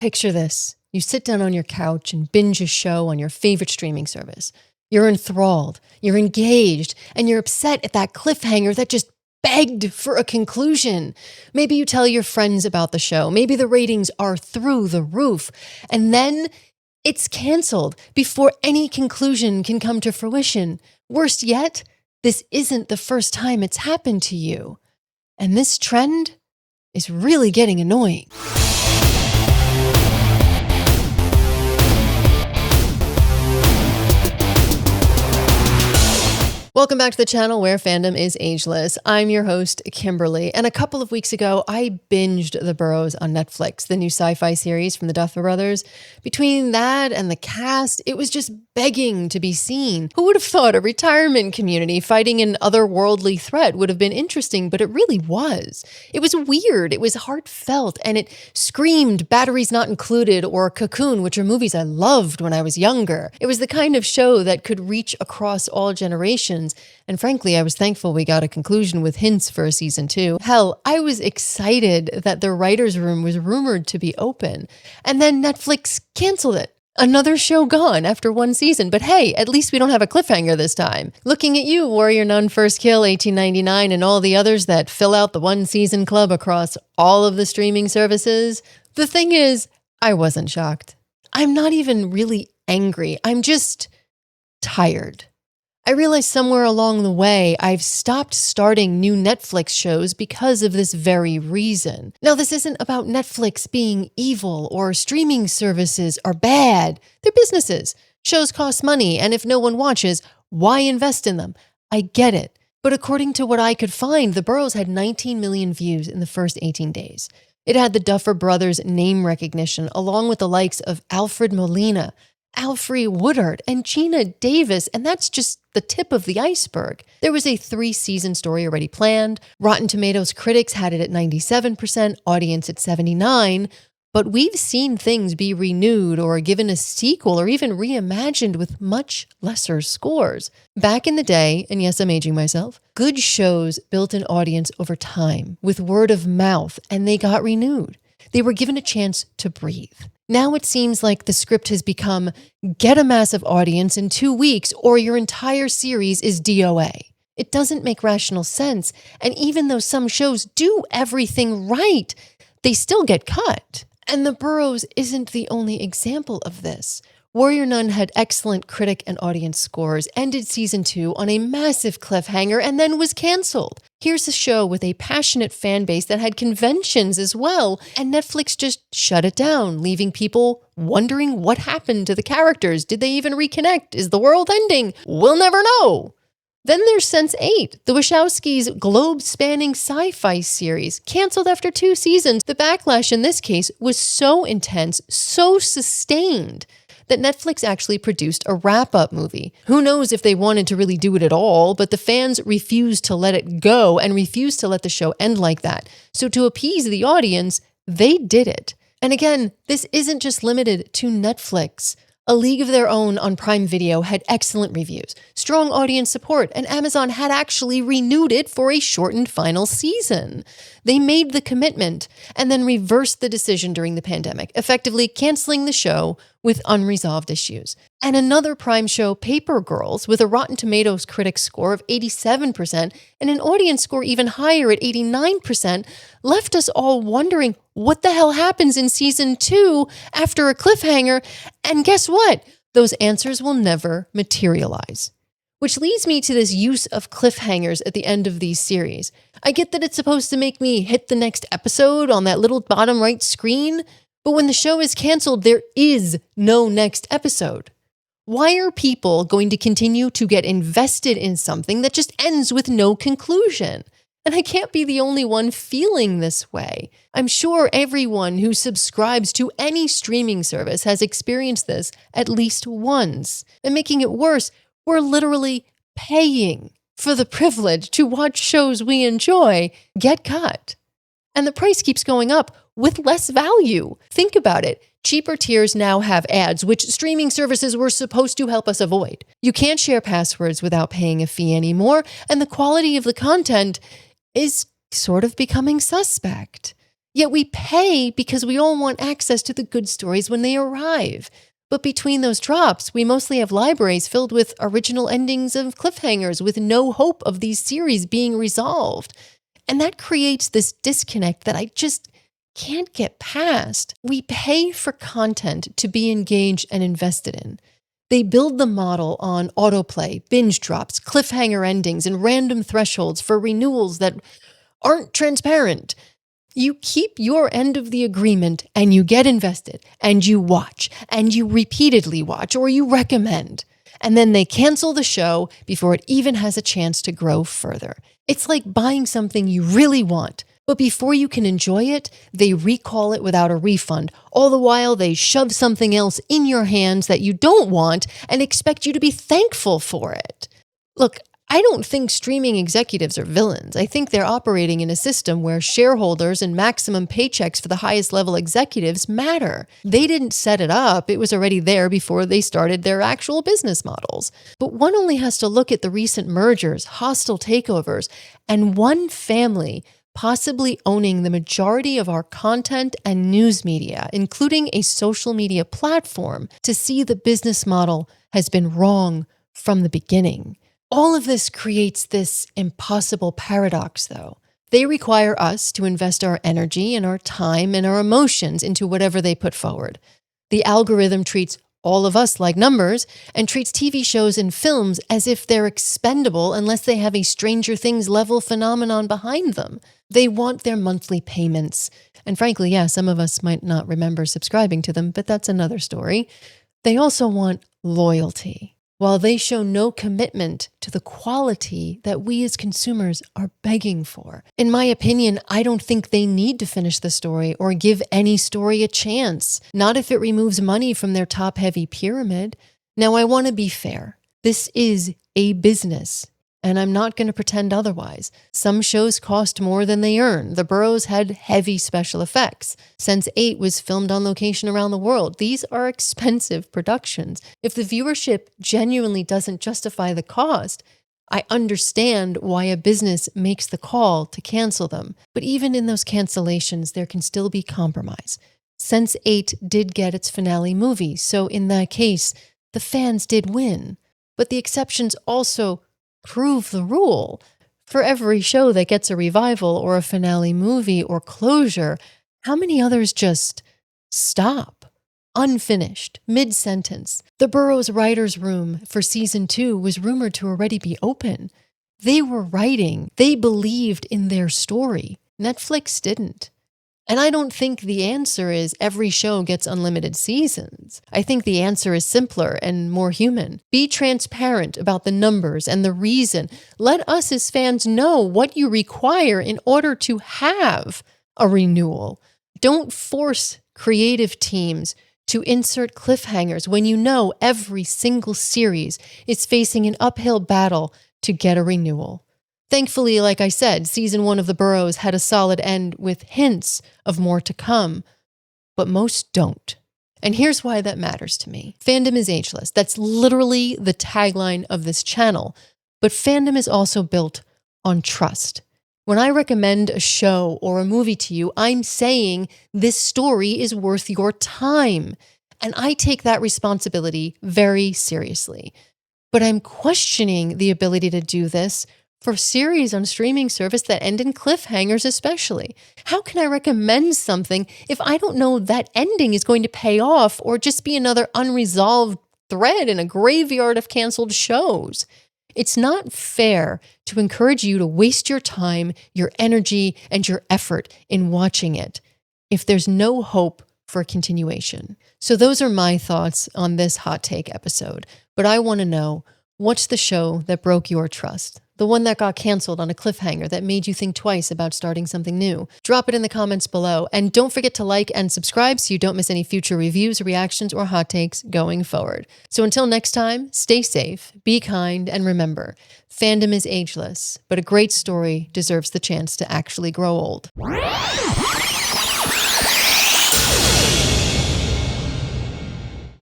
Picture this. You sit down on your couch and binge a show on your favorite streaming service. You're enthralled, you're engaged, and you're upset at that cliffhanger that just begged for a conclusion. Maybe you tell your friends about the show. Maybe the ratings are through the roof. And then it's canceled before any conclusion can come to fruition. Worst yet, this isn't the first time it's happened to you. And this trend is really getting annoying. Welcome back to the channel where fandom is ageless. I'm your host, Kimberly, and a couple of weeks ago, I binged The Boroughs on Netflix, the new sci-fi series from the Duffer Brothers. Between that and the cast, it was just begging to be seen. Who would have thought a retirement community fighting an otherworldly threat would have been interesting, but it really was. It was weird, it was heartfelt, and it screamed Batteries Not Included or Cocoon, which are movies I loved when I was younger. It was the kind of show that could reach across all generations. And frankly, I was thankful we got a conclusion with hints for a season 2. Hell, I was excited that the writer's room was rumored to be open. And then Netflix canceled it. Another show gone after one season. But hey, at least we don't have a cliffhanger this time. Looking at you, Warrior Nun, First Kill, 1899, and all the others that fill out the one season club across all of the streaming services. The thing is, I wasn't shocked. I'm not even really angry. I'm just tired. I realized somewhere along the way, I've stopped starting new Netflix shows because of this very reason. Now, this isn't about Netflix being evil or streaming services are bad. They're businesses. Shows cost money, and if no one watches, why invest in them? I get it. But according to what I could find, The Boroughs had 19 million views in the first 18 days. It had the Duffer Brothers' name recognition, along with the likes of Alfred Molina, Alfre Woodard, and Gina Davis, and that's just the tip of the iceberg. There was a 3-season story already planned. Rotten Tomatoes critics had it at 97%, audience at 79%, but we've seen things be renewed or given a sequel or even reimagined with much lesser scores. Back in the day, and yes, I'm aging myself, good shows built an audience over time with word of mouth, and they got renewed. They were given a chance to breathe. Now it seems like the script has become, get a massive audience in 2 weeks or your entire series is DOA. It doesn't make rational sense, and even though some shows do everything right, they still get cut. And The Boroughs isn't the only example of this. Warrior Nun had excellent critic and audience scores, ended season 2 on a massive cliffhanger, and then was canceled. Here's a show with a passionate fan base that had conventions as well, and Netflix just shut it down, leaving people wondering what happened to the characters. Did they even reconnect? Is the world ending? We'll never know. Then there's Sense8, the Wachowskis' globe-spanning sci-fi series, canceled after 2 seasons. The backlash in this case was so intense, so sustained, that Netflix actually produced a wrap-up movie. Who knows if they wanted to really do it at all, but the fans refused to let it go and refused to let the show end like that. So to appease the audience, they did it. And again, this isn't just limited to Netflix. A League of Their Own on Prime Video had excellent reviews, strong audience support, and Amazon had actually renewed it for a shortened final season. They made the commitment and then reversed the decision during the pandemic, effectively canceling the show with unresolved issues. And another Prime show, Paper Girls, with a Rotten Tomatoes critic score of 87% and an audience score even higher at 89%, left us all wondering what the hell happens in season 2 after a cliffhanger. And guess what? Those answers will never materialize. Which leads me to this use of cliffhangers at the end of these series. I get that it's supposed to make me hit the next episode on that little bottom right screen, but when the show is canceled, there is no next episode. Why are people going to continue to get invested in something that just ends with no conclusion? And I can't be the only one feeling this way. I'm sure everyone who subscribes to any streaming service has experienced this at least once. And making it worse, we're literally paying for the privilege to watch shows we enjoy get cut. And the price keeps going up with less value. Think about it. Cheaper tiers now have ads, which streaming services were supposed to help us avoid. You can't share passwords without paying a fee anymore, and the quality of the content is sort of becoming suspect. Yet we pay because we all want access to the good stories when they arrive. But between those drops, we mostly have libraries filled with original endings of cliffhangers with no hope of these series being resolved. And that creates this disconnect that I just can't get past. We pay for content to be engaged and invested in. They build the model on autoplay, binge drops, cliffhanger endings, and random thresholds for renewals that aren't transparent. You keep your end of the agreement and you get invested and you watch and you repeatedly watch or you recommend. And then they cancel the show before it even has a chance to grow further. It's like buying something you really want, but before you can enjoy it, they recall it without a refund. All the while, they shove something else in your hands that you don't want and expect you to be thankful for it. Look, I don't think streaming executives are villains. I think they're operating in a system where shareholders and maximum paychecks for the highest level executives matter. They didn't set it up. It was already there before they started their actual business models. But one only has to look at the recent mergers, hostile takeovers, and one family possibly owning the majority of our content and news media, including a social media platform, to see the business model has been wrong from the beginning. All of this creates this impossible paradox, though. They require us to invest our energy and our time and our emotions into whatever they put forward. The algorithm treats all of us like numbers and treats TV shows and films as if they're expendable unless they have a Stranger Things level phenomenon behind them. They want their monthly payments. And frankly, yeah, some of us might not remember subscribing to them, but that's another story. They also want loyalty, while they show no commitment to the quality that we as consumers are begging for. In my opinion, I don't think they need to finish the story or give any story a chance, not if it removes money from their top-heavy pyramid. Now, I want to be fair. This is a business, and I'm not going to pretend otherwise. Some shows cost more than they earn. The Boroughs had heavy special effects. Sense8 was filmed on location around the world. These are expensive productions. If the viewership genuinely doesn't justify the cost, I understand why a business makes the call to cancel them. But even in those cancellations, there can still be compromise. Sense8 did get its finale movie, so in that case, the fans did win. But the exceptions also prove the rule. For every show that gets a revival or a finale movie or closure, how many others just stop? Unfinished, mid-sentence. The Boroughs writer's room for season 2 was rumored to already be open. They were writing. They believed in their story. Netflix didn't. And I don't think the answer is every show gets unlimited seasons. I think the answer is simpler and more human. Be transparent about the numbers and the reason. Let us as fans know what you require in order to have a renewal. Don't force creative teams to insert cliffhangers when you know every single series is facing an uphill battle to get a renewal. Thankfully, like I said, season 1 of The Boroughs had a solid end with hints of more to come, but most don't. And here's why that matters to me. Fandom is ageless. That's literally the tagline of this channel. But fandom is also built on trust. When I recommend a show or a movie to you, I'm saying this story is worth your time. And I take that responsibility very seriously. But I'm questioning the ability to do this for series on streaming service that end in cliffhangers especially. How can I recommend something if I don't know that ending is going to pay off or just be another unresolved thread in a graveyard of canceled shows? It's not fair to encourage you to waste your time, your energy, and your effort in watching it if there's no hope for a continuation. So those are my thoughts on this hot take episode. But I want to know, what's the show that broke your trust? The one that got canceled on a cliffhanger that made you think twice about starting something new? Drop it in the comments below. And don't forget to like and subscribe so you don't miss any future reviews, reactions, or hot takes going forward. So until next time, stay safe, be kind, and remember, fandom is ageless, but a great story deserves the chance to actually grow old.